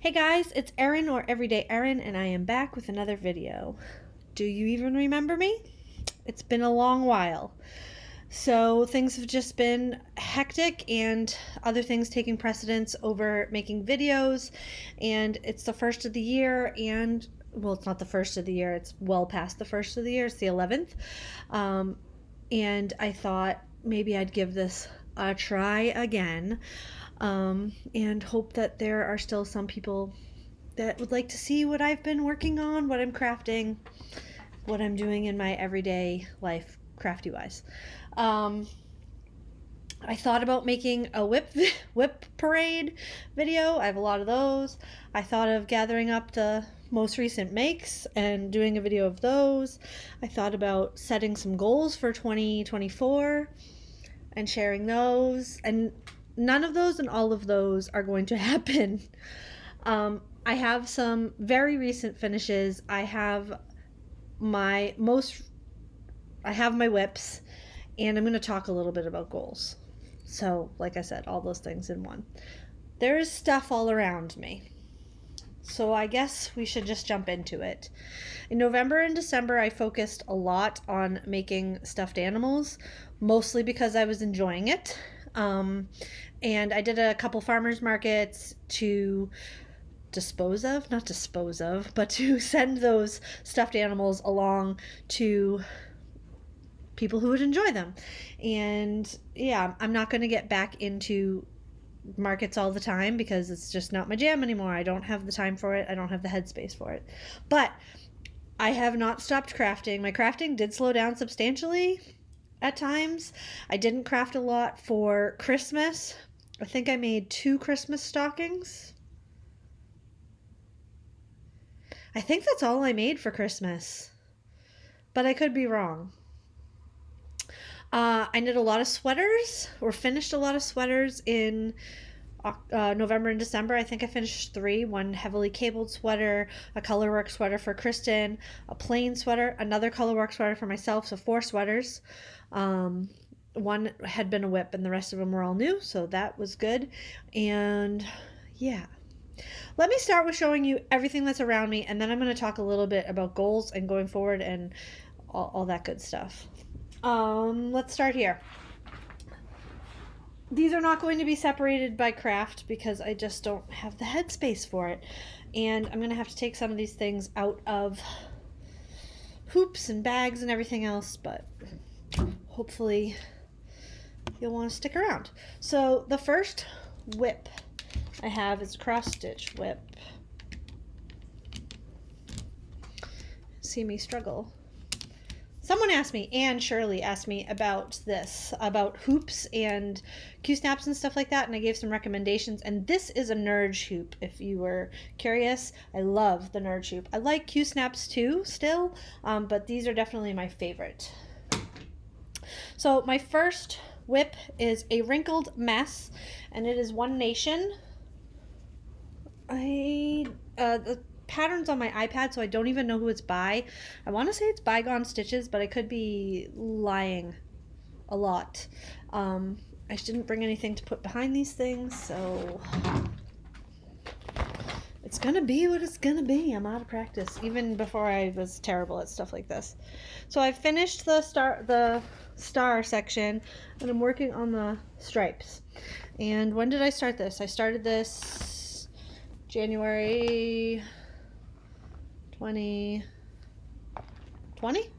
Hey guys, it's Erin or Everyday Erin, and I am back with another video. Do you even remember me? It's been a long while. So things have just been hectic and other things taking precedence over making videos, and it's the first of the year, and well, it's not the first of the year, it's well past the first of the year, it's the 11th. And I thought maybe I'd give this a try again, and hope that there are still some people that would like to see what I've been working on, what I'm crafting, what I'm doing in my everyday life, crafty wise. I thought about making a whip parade video. I have a lot of those. I thought of gathering up the most recent makes and doing a video of those. I thought about setting some goals for 2024 and sharing those, and none of those and all of those are going to happen. I have some very recent finishes. I have my whips, and I'm going to talk a little bit about goals. So, like I said, all those things in one. There is stuff all around me. So I guess we should just jump into it. In November and December, I focused a lot on making stuffed animals, mostly because I was enjoying it. And I did a couple farmers markets to not dispose of, but to send those stuffed animals along to people who would enjoy them. And yeah, I'm not going to get back into markets all the time because it's just not my jam anymore. I don't have the time for it. I don't have the headspace for it. But I have not stopped crafting. My crafting did slow down substantially at times. I didn't craft a lot for Christmas. I think I made 2 Christmas stockings. I think that's all I made for Christmas, but I could be wrong. I knit a lot of sweaters, or finished a lot of sweaters in November and December. I think I finished 3. One heavily cabled sweater, a colorwork sweater for Kristen, a plain sweater, another colorwork sweater for myself, so 4 sweaters. One had been a whip and the rest of them were all new, so that was good. And yeah. Let me start with showing you everything that's around me, and then I'm going to talk a little bit about goals and going forward and all that good stuff. Let's start here. These are not going to be separated by craft because I just don't have the headspace for it. And I'm going to have to take some of these things out of hoops and bags and everything else, but hopefully you'll want to stick around. So the first whip I have is a cross stitch whip. See me struggle. Someone asked me, Anne Shirley asked me about this, about hoops and Q-snaps and stuff like that, and I gave some recommendations, and this is a Nurge hoop, if you were curious. I love the Nurge hoop. I like Q-snaps too, still, but these are definitely my favorite. So my first whip is a wrinkled mess, and it is One Nation. The pattern's on my iPad, so I don't even know who it's by. I want to say it's Bygone Stitches, but I could be lying a lot. I didn't bring anything to put behind these things, so it's gonna be what it's gonna be. I'm out of practice, even before I was terrible at stuff like this. So I finished the star section, and I'm working on the stripes. And when did I start this? I started this January 2020?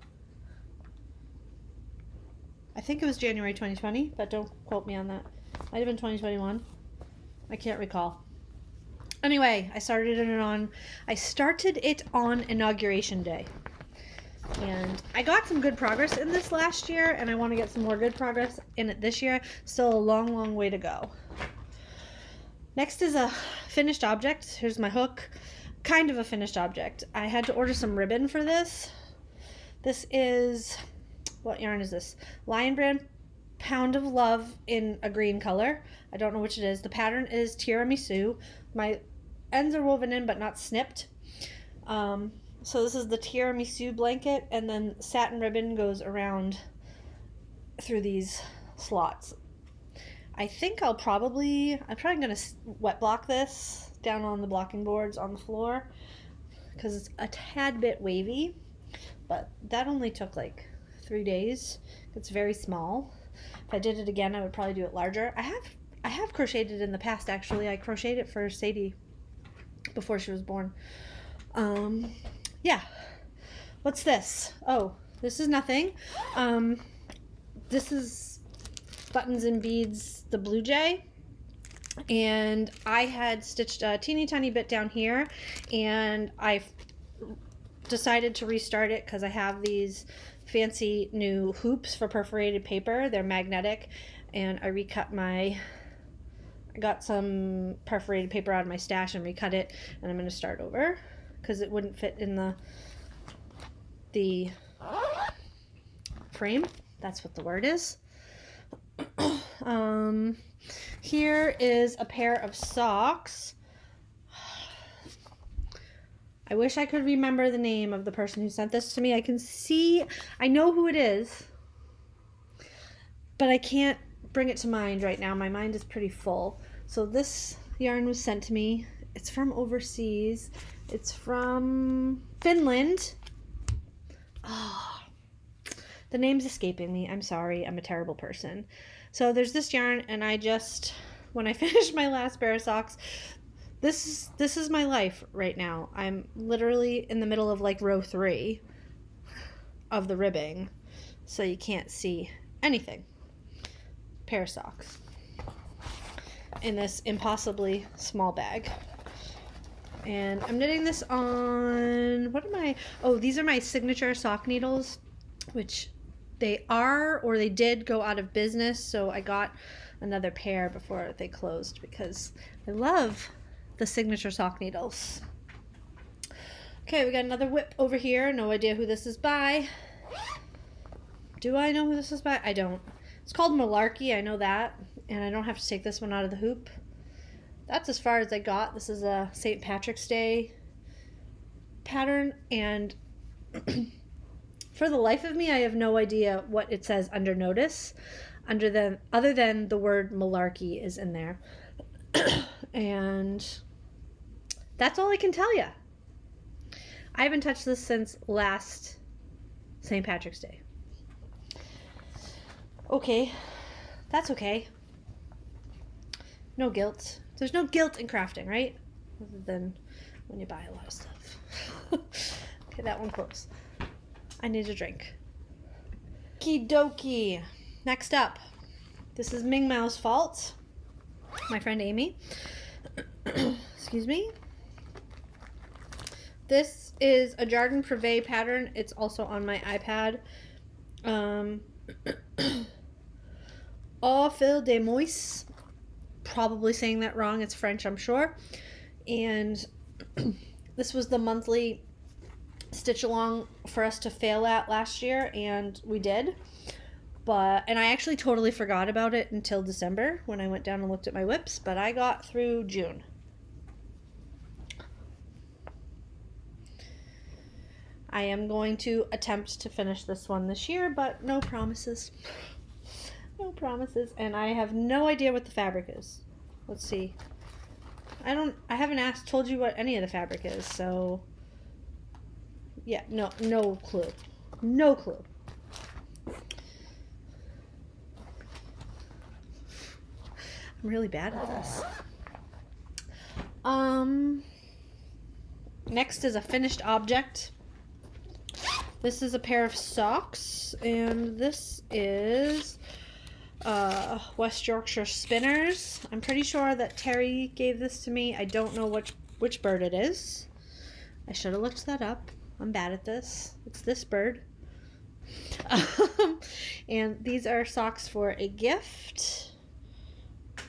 I think it was January 2020, but don't quote me on that. Might have been 2021. I can't recall. Anyway, I started it on Inauguration Day. And I got some good progress in this last year, and I want to get some more good progress in it this year. Still a long, long way to go. Next is a finished object. Here's my hook. Kind of a finished object. I had to order some ribbon for this. This is, what yarn is this? Lion Brand Pound of Love in a green color. I don't know which it is. The pattern is tiramisu. My ends are woven in but not snipped. So this is the tiramisu blanket, and then satin ribbon goes around through these slots. I think I'm probably going to wet block this down on the blocking boards on the floor because it's a tad bit wavy, but that only took like 3 days. It's very small. If I did it again, I would probably do it larger. I have crocheted in the past, actually. I crocheted it for Sadie before she was born. Yeah. What's this? Oh, this is nothing. This is Buttons and Beads, the Blue Jay. And I had stitched a teeny tiny bit down here, and I decided to restart it because I have these fancy new hoops for perforated paper. They're magnetic, and I got some perforated paper out of my stash and recut it, and I'm going to start over because it wouldn't fit in the frame. That's what the word is. Here is a pair of socks. I wish I could remember the name of the person who sent this to me. I know who it is, but I can't bring it to mind right now. My mind is pretty full. So this yarn was sent to me. It's from overseas. It's from Finland. Oh, the name's escaping me. I'm sorry. I'm a terrible person. So there's this yarn, and when I finished my last pair of socks, this is my life right now. I'm literally in the middle of like row 3 of the ribbing, so you can't see anything. Pair of socks in this impossibly small bag. And I'm knitting this on, these are my signature sock needles, which they did go out of business, so I got another pair before they closed because I love the signature sock needles. Okay, we got another whip over here. No idea who this is by. Do I know who this is by? I don't. It's called Malarkey, I know that, and I don't have to take this one out of the hoop. That's as far as I got. This is a St. Patrick's Day pattern, and for the life of me, I have no idea what it says under notice, other than the word Malarkey is in there. And that's all I can tell you. I haven't touched this since last St. Patrick's Day. Okay, that's okay. No guilt. There's no guilt in crafting, right? Other than when you buy a lot of stuff. Okay, that one close. I need a drink. Okie dokie. Next up, this is Ming Mao's fault. My friend Amy. Excuse me. This is a Jardin Privé pattern. It's also on my iPad. Au fil des mois. Probably saying that wrong. It's French, I'm sure. And this was the monthly stitch along for us to fail at last year, and we did. And I actually totally forgot about it until December when I went down and looked at my whips, but I got through June. I am going to attempt to finish this one this year, but no promises. No promises, and I have no idea what the fabric is. Let's see. I haven't told you what any of the fabric is, so yeah, no clue. No clue. I'm really bad at this. Next is a finished object. This is a pair of socks, and this is West Yorkshire Spinners. I'm pretty sure that Terry gave this to me. I don't know which bird it is. I should have looked that up. I'm bad at this. It's this bird. And these are socks for a gift.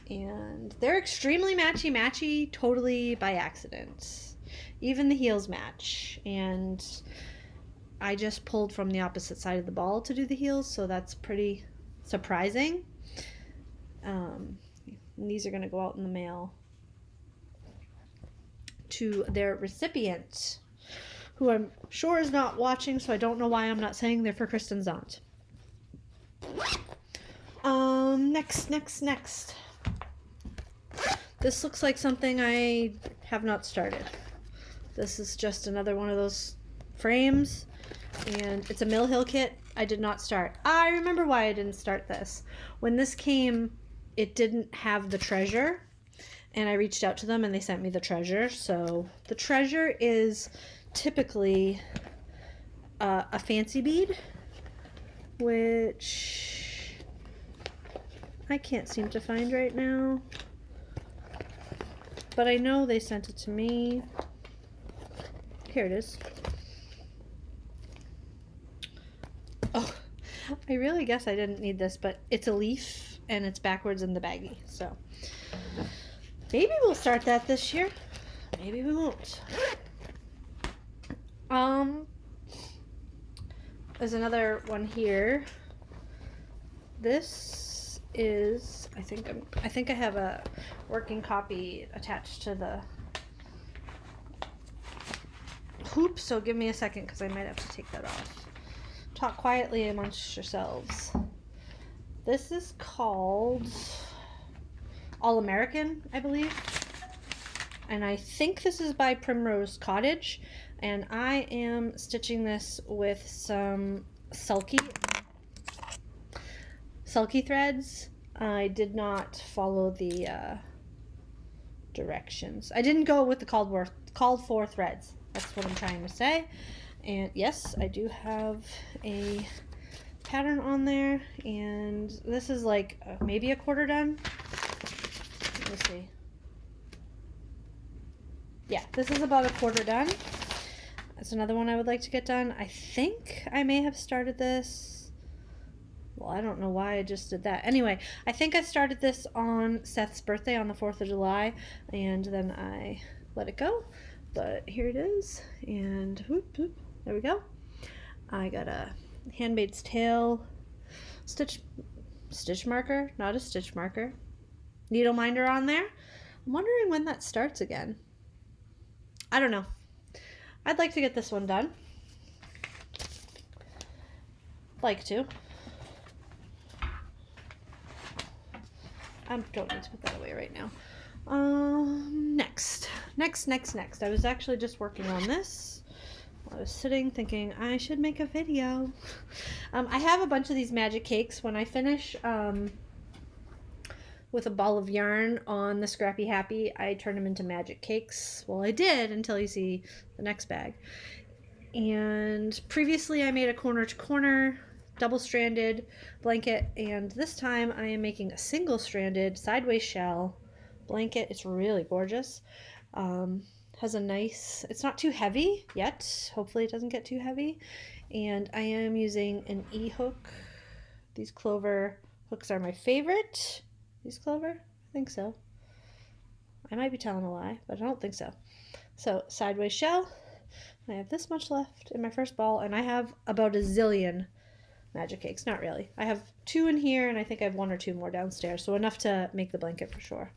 And they're extremely matchy-matchy, totally by accident. Even the heels match. And I just pulled from the opposite side of the ball to do the heels, so that's pretty surprising. And these are going to go out in the mail to their recipient, who I'm sure is not watching, so I don't know why I'm not saying they're for Kristen's aunt. Next. This looks like something I have not started. This is just another one of those frames, and it's a Mill Hill kit. I did not start. I remember why I didn't start this. When this came, it didn't have the treasure, and I reached out to them and they sent me the treasure. So the treasure is typically a fancy bead, which I can't seem to find right now, but I know they sent it to me. Here it is. Oh, I really guess I didn't need this, but it's a leaf and it's backwards in the baggie. So maybe we'll start that this year. Maybe we won't. There's another one here. This is, I think I have a working copy attached to the hoop, so give me a second because I might have to take that off. Talk quietly amongst yourselves. This is called All American, I believe. And I think this is by Primrose Cottage. And I am stitching this with some sulky threads. I did not follow the directions. I didn't go with the called for threads. That's what I'm trying to say. And yes, I do have a pattern on there, and this is like maybe a quarter done. Let me see. Yeah, this is about a quarter done. That's another one I would like to get done. I think I may have started this. Well, I don't know why I just did that. Anyway, I think I started this on Seth's birthday on the 4th of July, and then I let it go. But here it is, and whoop, whoop, there we go. I got a Handmaid's Tale stitch marker, not a stitch marker. Needle minder on there. I'm wondering when that starts again. I don't know. I'd like to get this one done. Like to. I don't need to put that away right now. Next. I was actually just working on this. I was sitting thinking I should make a video. I have a bunch of these magic cakes. When I finish with a ball of yarn on the Scrappy Happy, I turn them into magic cakes. Well, I did until you see the next bag. And previously I made a corner to corner double-stranded blanket, and this time I am making a single-stranded sideways shell blanket. It's really gorgeous. Has a nice, it's not too heavy yet. Hopefully it doesn't get too heavy. And I am using an E-hook. These clover hooks are my favorite. These clover? I think so. I might be telling a lie, but I don't think so. So, sideways shell. I have this much left in my first ball, and I have about a zillion magic cakes. Not really. I have 2 in here, and I think I have 1 or 2 more downstairs, so enough to make the blanket for sure.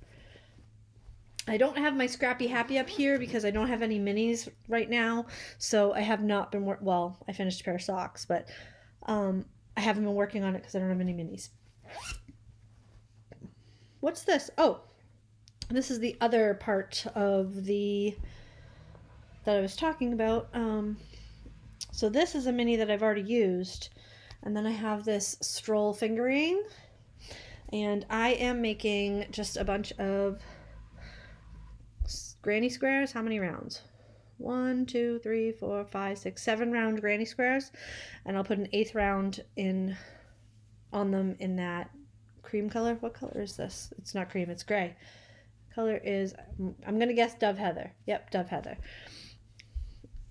I don't have my Scrappy Happy up here because I don't have any minis right now, so I have not been well, I finished a pair of socks, but I haven't been working on it because I don't have any minis. What's this? Oh, this is the other part of that I was talking about. So this is a mini that I've already used, and then I have this stroll fingering, and I am making just a bunch of granny squares. How many rounds? 1, 2, 3, 4, 5, 6, 7 round granny squares, and I'll put an 8th round on them in that cream color. What color is this? It's not cream, it's gray. Color is, I'm gonna guess Dove Heather. Yep, Dove Heather.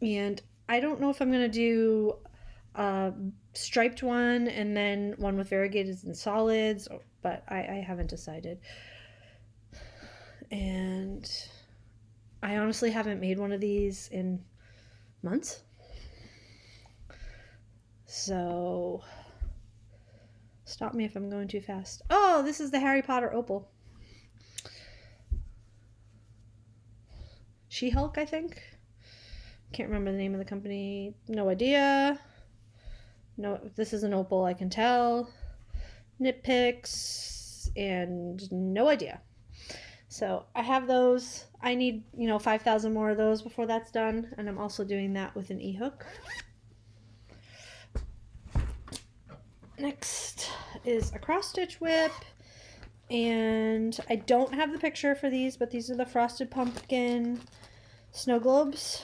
And I don't know if I'm gonna do a striped one and then one with variegateds and solids, but I haven't decided. And I honestly haven't made one of these in months. So stop me if I'm going too fast. Oh, this is the Harry Potter opal. She-Hulk, I think. Can't remember the name of the company. No idea. No, this is an opal, I can tell. Knit picks and no idea. So I have those. I need, 5,000 more of those before that's done. And I'm also doing that with an e-hook. Next is a cross stitch whip. And I don't have the picture for these, but these are the frosted pumpkin snow globes.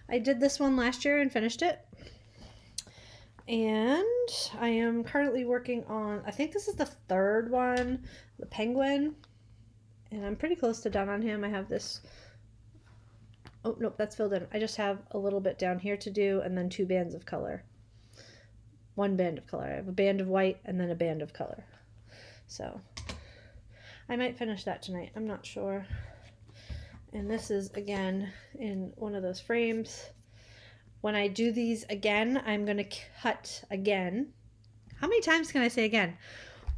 I did this one last year and finished it. And I am currently working on, I think this is the third one, the penguin. And I'm pretty close to done on him. I have this, oh, nope, that's filled in. I just have a little bit down here to do, and then 2 bands of color. 1 band of color. I have a band of white and then a band of color. So I might finish that tonight. I'm not sure. And this is, again, in one of those frames. When I do these again, I'm going to cut again. How many times can I say again?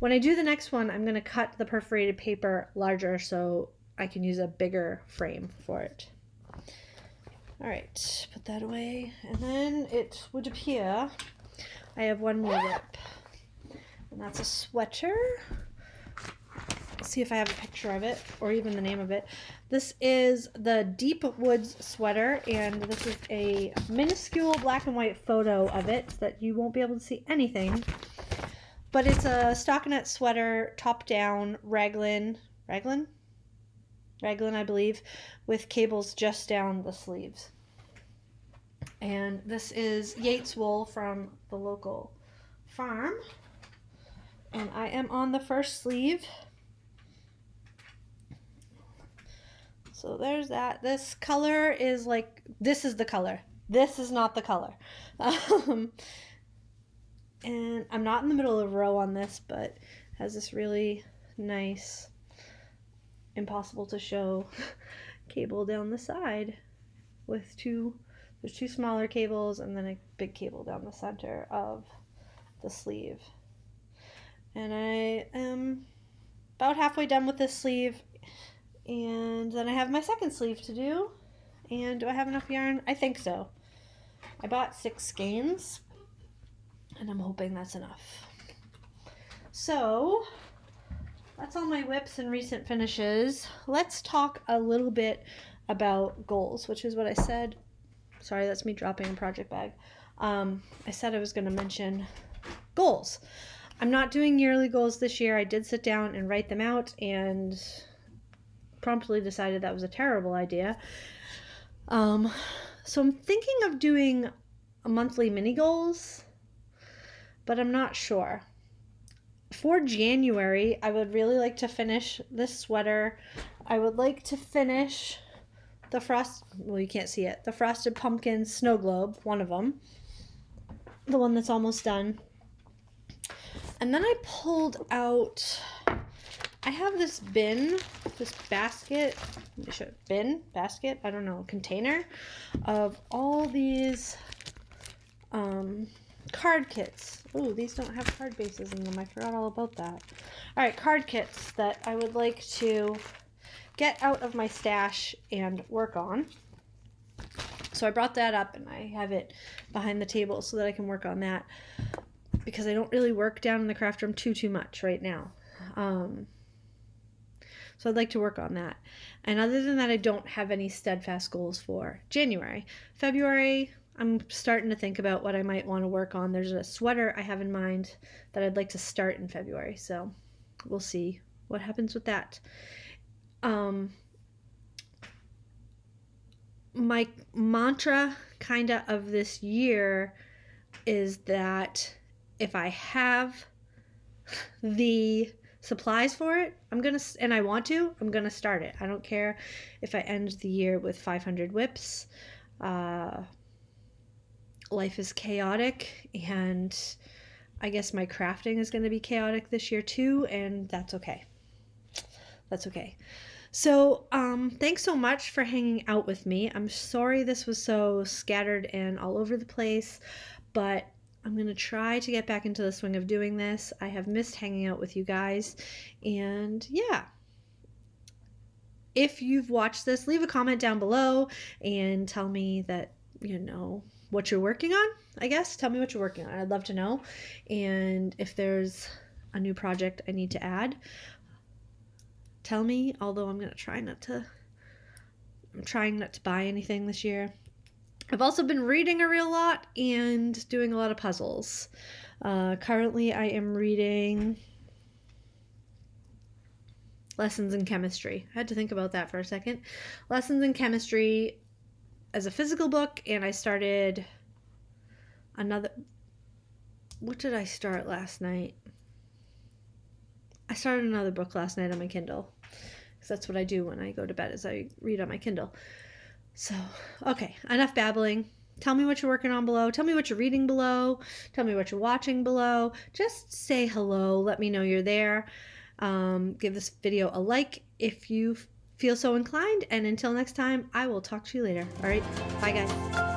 When I do the next one, I'm going to cut the perforated paper larger so I can use a bigger frame for it. All right, put that away. And then it would appear I have one more whip. And that's a sweater. Let's see if I have a picture of it or even the name of it. This is the Deep Woods sweater, and this is a minuscule black and white photo of it that you won't be able to see anything. But it's a stockinette sweater, top down, raglan, I believe, with cables just down the sleeves. And this is Yates wool from the local farm. And I am on the first sleeve. So there's that. This color is like, this is the color. This is not the color. And I'm not in the middle of a row on this, but has this really nice, impossible to show cable down the side with there's 2 smaller cables and then a big cable down the center of the sleeve. And I am about halfway done with this sleeve. And then I have my second sleeve to do. And do I have enough yarn? I think so. I bought 6 skeins. And I'm hoping that's enough. So, that's all my whips and recent finishes. Let's talk a little bit about goals, which is what I said. Sorry, that's me dropping a project bag. I said I was going to mention goals. I'm not doing yearly goals this year. I did sit down and write them out and promptly decided that was a terrible idea. So I'm thinking of doing a monthly mini goals, but I'm not sure. For January, I would really like to finish this sweater. I would like to finish you can't see it, the frosted pumpkin snow globe, one of them, the one that's almost done. And then I pulled out, I have this basket, I don't know, container of all these card kits. Oh, these don't have card bases in them. I forgot all about that. All right, card kits that I would like to get out of my stash and work on. So I brought that up and I have it behind the table so that I can work on that, because I don't really work down in the craft room too much right now. So I'd like to work on that. And other than that, I don't have any steadfast goals for January. February, I'm starting to think about what I might want to work on. There's a sweater I have in mind that I'd like to start in February. So we'll see what happens with that. My mantra of this year is that if I have the supplies for it, I'm going to start it. I don't care if I end the year with 500 whips. Life is chaotic, and I guess my crafting is going to be chaotic this year too, and that's okay. So, thanks so much for hanging out with me. I'm sorry this was so scattered and all over the place, but I'm going to try to get back into the swing of doing this. I have missed hanging out with you guys, and yeah. If you've watched this, leave a comment down below and tell me that, what you're working on, I guess. Tell me what you're working on. I'd love to know. And if there's a new project I need to add. tell me, although I'm trying not to buy anything this year. I've also been reading a real lot and doing a lot of puzzles. Currently, I am reading Lessons in Chemistry. I had to think about that for a second. Lessons in Chemistry as a physical book, and I started another... What did I start last night? I started another book last night on my Kindle. Because that's what I do when I go to bed, is I read on my Kindle. So, okay, enough babbling. Tell me what you're working on below. Tell me what you're reading below. Tell me what you're watching below. Just say hello. Let me know you're there. Give this video a like if you feel so inclined. And until next time, I will talk to you later. All right, bye guys.